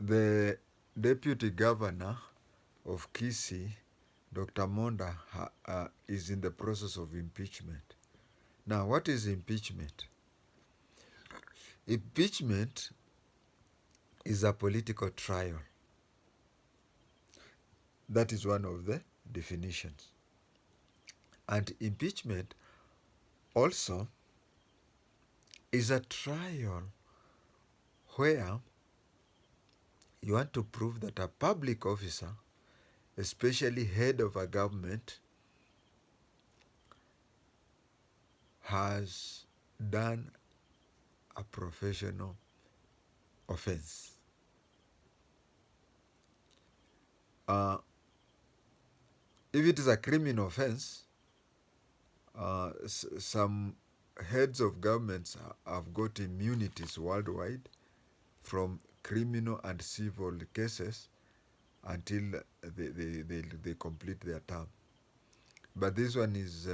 The deputy governor of Kisii, Dr. Monda, is in the process of impeachment. Now, what is impeachment? Impeachment is a political trial. That is one of the definitions. And impeachment also is a trial where you want to prove that a public officer, especially head of a government, has done a professional offense. If it is a criminal offense, some heads of governments have got immunities worldwide from criminal and civil cases until they complete their term. But this one is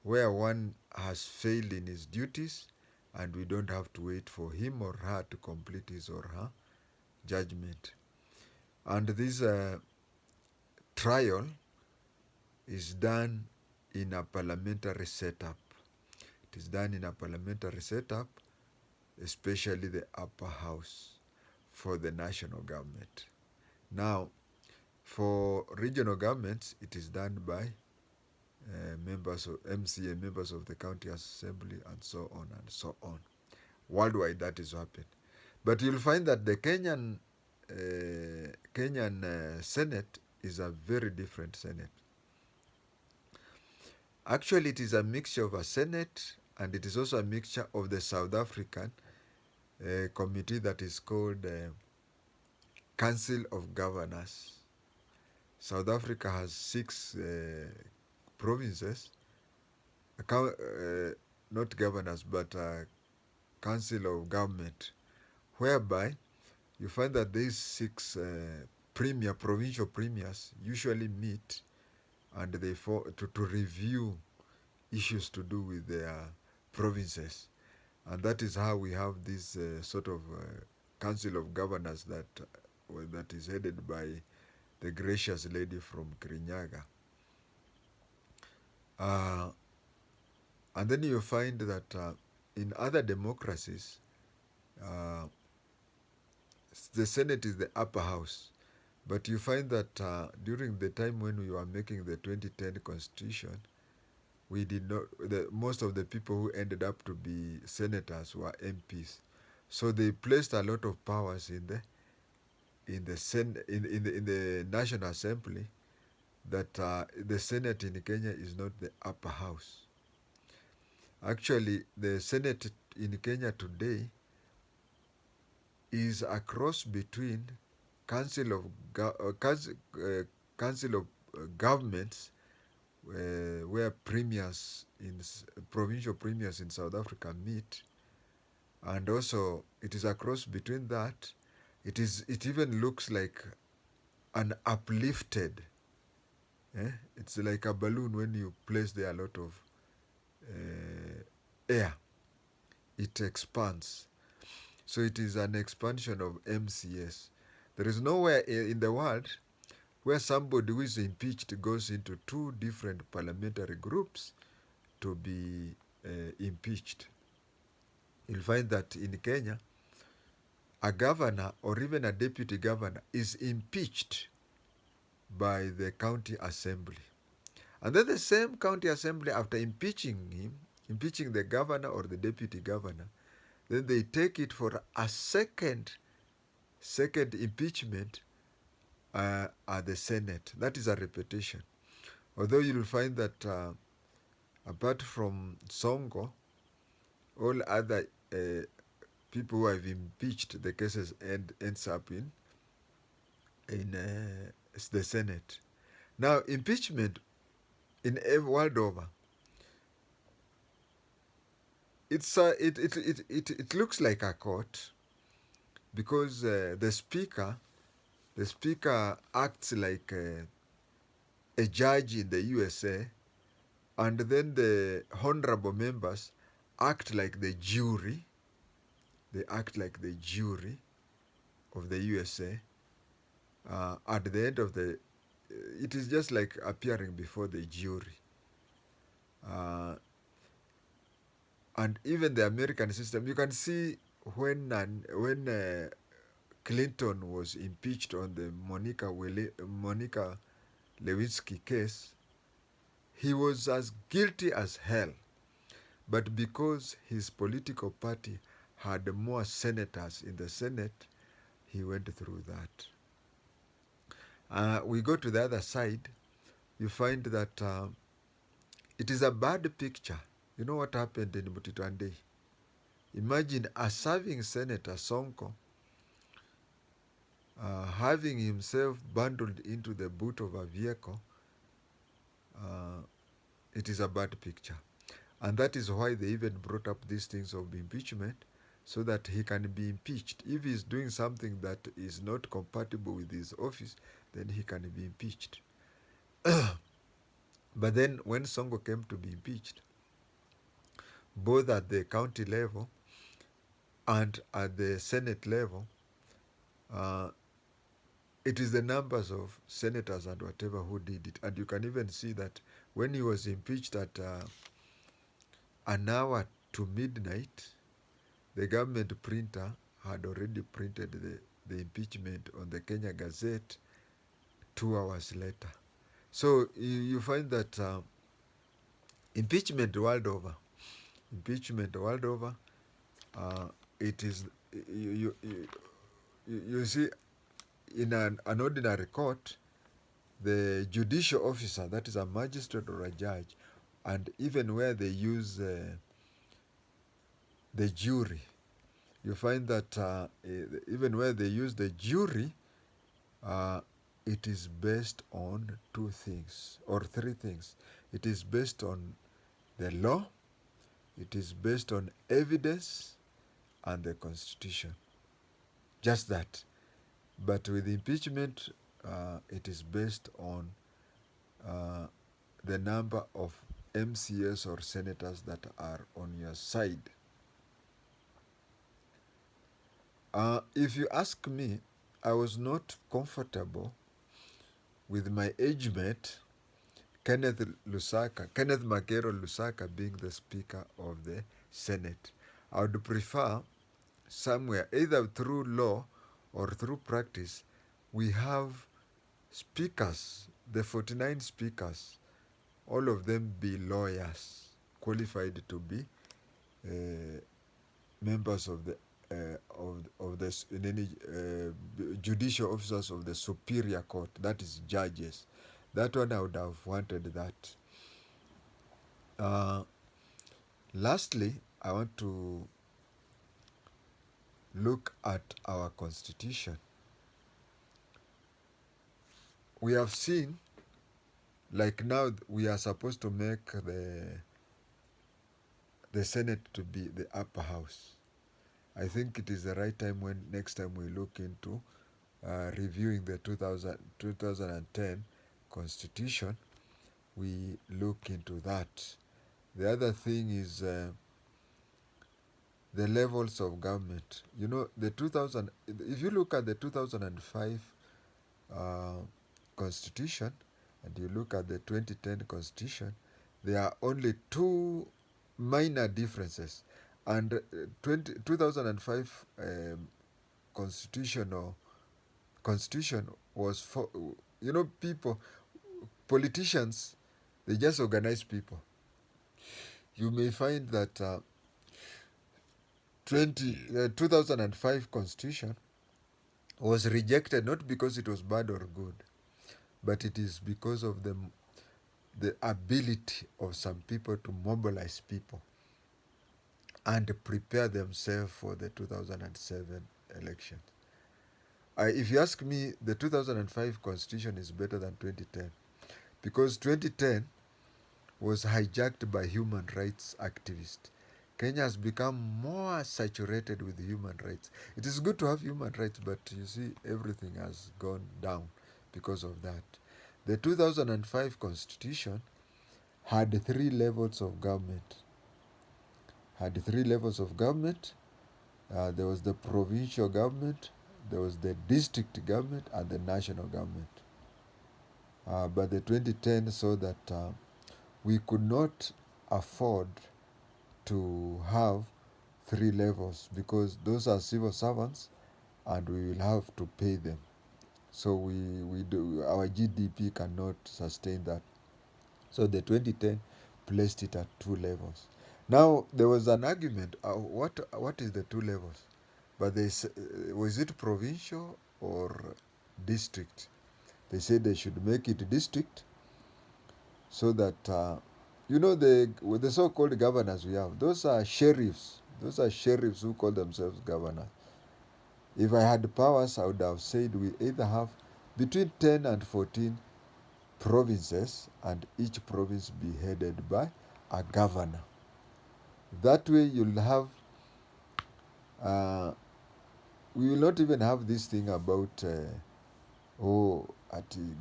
where one has failed in his duties, and we don't have to wait for him or her to complete his or her judgment. And this trial is done in a parliamentary setup. It is done in a parliamentary setup, especially the upper house for the national government. Now, for regional governments, it is done by members of MCA, members of the county assembly, and so on and so on. Worldwide, that is happened. But you'll find that the Kenyan Senate is a very different Senate. Actually, it is a mixture of a Senate, and it is also a mixture of the South African committee that is called Council of Governors. South Africa has 6 provinces, not governors, but council of government, whereby you find that these 6 provincial premiers usually meet, and they to review issues to do with their provinces. And that is how we have this sort of council of governors that is headed by the gracious lady from Kirinyaga. And then you find that in other democracies, the Senate is the upper house. But you find that during the time when we were making the 2010 Constitution, we did not. Most of the people who ended up to be senators were MPs, so they placed a lot of powers in the National Assembly. That the Senate in Kenya is not the upper house. Actually, the Senate in Kenya today is a cross between Council of Governments, where provincial premiers in South Africa meet, and also it is a cross between that. It even looks like an uplifted. It's like a balloon when you place there a lot of air. It expands. So it is an expansion of MCS. There is nowhere in the world where somebody who is impeached goes into 2 different parliamentary groups to be impeached. You'll find that in Kenya, a governor or even a deputy governor is impeached by the county assembly. And then the same county assembly, after impeaching the governor or the deputy governor, then they take it for a second impeachment at the Senate. That is a repetition. Although you'll find that apart from Songo, all other people who have impeached, the cases ends up in the Senate. Now, impeachment in world over, it looks like a court, because the speaker acts like a judge in the USA, and then the honorable members act like the jury. They act like the jury, of the USA, at the end of the, it is just like appearing before the jury. Uh, and even the American system, you can see when Clinton was impeached on the Monica Lewinsky case, he was as guilty as hell. But because his political party had more senators in the Senate, he went through that. We go to the other side, you find that it is a bad picture. You know what happened in Mutitwandei? Imagine a serving senator, Sonko, having himself bundled into the boot of a vehicle. uh, it is a bad picture. And that is why they even brought up these things of impeachment, so that he can be impeached. If he's doing something that is not compatible with his office, then he can be impeached. But then when Songo came to be impeached, both at the county level and at the Senate level, uh, it is the numbers of senators and whatever who did it. And you can even see that when he was impeached at an hour to midnight, the government printer had already printed the impeachment on the Kenya Gazette 2 hours later. So you find that impeachment world over, impeachment world over, uh, it is, you see, in an ordinary court, the judicial officer, that is a magistrate or a judge, and even where they use the jury, you find that even where they use the jury, uh, it is based on two things or three things. It is based on the law, it is based on evidence, and the constitution. Just that. But with impeachment, it is based on uh, the number of MCAs or senators that are on your side. If you ask me, I was not comfortable with my age mate, Kenneth Makero Lusaka, being the Speaker of the Senate. I would prefer somewhere, either through law or through practice, we have speakers, the 49 speakers, all of them be lawyers, qualified to be members of the of this in any judicial officers of the superior court, that is judges. That one I would have wanted that. Lastly, I want to look at our constitution. We have seen, like now we are supposed to make the Senate to be the upper house. I think it is the right time when next time we look into reviewing the 2010 constitution, we look into that. The other thing is the levels of government. You know, if you look at the 2005 uh, constitution and you look at the 2010 constitution, there are only two minor differences. And 2005 constitution was for, politicians, they just organize people. You may find that 2005 constitution was rejected not because it was bad or good, but it is because of the ability of some people to mobilize people and prepare themselves for the 2007 election. If you ask me, the 2005 constitution is better than 2010 because 2010 was hijacked by human rights activists. Kenya has become more saturated with human rights. It is good to have human rights, but you see, everything has gone down because of that. The 2005 constitution had three levels of government. There was the provincial government, there was the district government and the national government. But the 2010 saw that we could not afford to have three levels because those are civil servants and we will have to pay them. So our GDP cannot sustain that. So the 2010 placed it at two levels. Now there was an argument. What is the two levels? But was it provincial or district? They said they should make it district so that the so-called governors we have. Those are sheriffs. Those are sheriffs who call themselves governors. If I had powers, I would have said we either have between 10 and 14 provinces and each province be headed by a governor. That way you'll have, uh, we will not even have this thing about,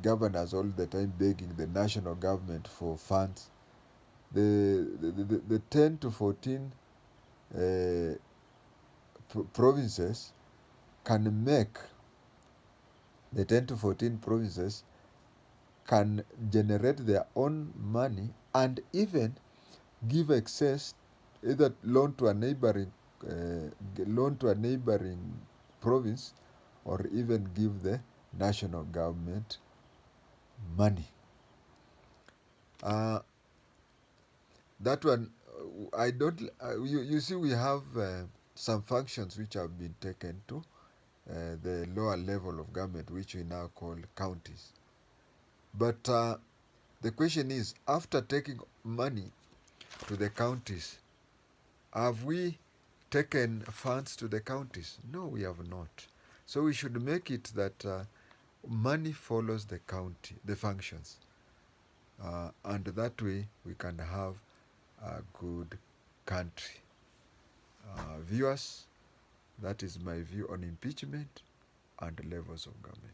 governors all the time begging the national government for funds. The 10 to 14 uh, provinces can make, the 10 to 14 provinces can generate their own money and even give excess, either loan to a neighboring province, or even give the national government money. Uh, that one, I don't. You see, we have some functions which have been taken to the lower level of government, which we now call counties. But the question is, after taking money to the counties, have we taken funds to the counties? No, we have not. So we should make it that money follows the county, the functions. And that way we can have a good country. Viewers, that is my view on impeachment and levels of government.